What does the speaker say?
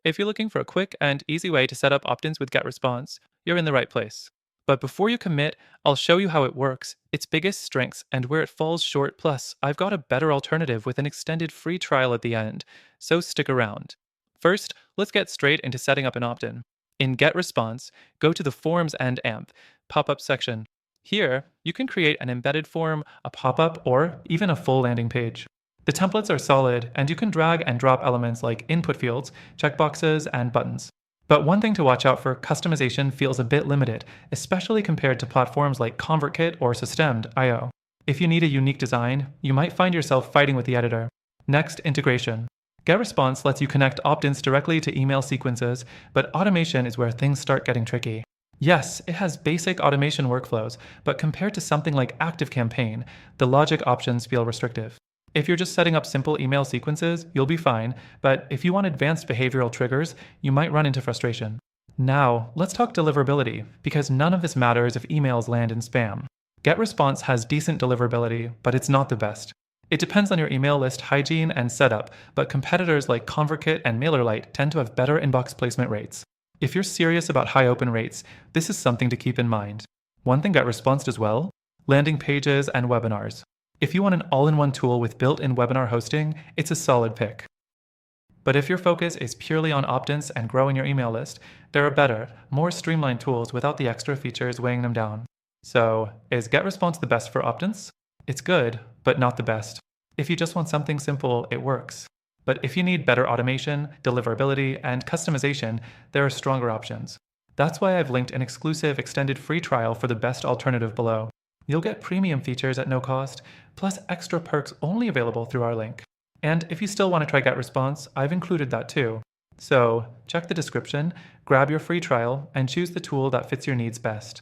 If you're looking for a quick and easy way to set up opt-ins with GetResponse, you're in the right place. But before you commit, I'll show you how it works, its biggest strengths, and where it falls short. Plus, I've got a better alternative with an extended free trial at the end, so stick around. First, let's get straight into setting up an opt-in. In GetResponse, go to the Forms and AMP pop-up section. Here, you can create an embedded form, a pop-up, or even a full landing page. The templates are solid, and you can drag and drop elements like input fields, checkboxes, and buttons. But one thing to watch out for: customization feels a bit limited, especially compared to platforms like ConvertKit or Systemd.io. If you need a unique design, you might find yourself fighting with the editor. Next, integration. GetResponse lets you connect opt-ins directly to email sequences, but automation is where things start getting tricky. Yes, it has basic automation workflows, but compared to something like ActiveCampaign, the logic options feel restrictive. If you're just setting up simple email sequences, you'll be fine, but if you want advanced behavioral triggers, you might run into frustration. Now, let's talk deliverability, because none of this matters if emails land in spam. GetResponse has decent deliverability, but it's not the best. It depends on your email list hygiene and setup, but competitors like ConvertKit and MailerLite tend to have better inbox placement rates. If you're serious about high open rates, this is something to keep in mind. One thing GetResponse does well: landing pages and webinars. If you want an all-in-one tool with built-in webinar hosting, it's a solid pick. But if your focus is purely on opt-ins and growing your email list, there are better, more streamlined tools without the extra features weighing them down. So, is GetResponse the best for opt-ins? It's good, but not the best. If you just want something simple, it works. But if you need better automation, deliverability, and customization, there are stronger options. That's why I've linked an exclusive extended free trial for the best alternative below. You'll get premium features at no cost, plus extra perks only available through our link. And if you still want to try GetResponse, I've included that too. So check the description, grab your free trial, and choose the tool that fits your needs best.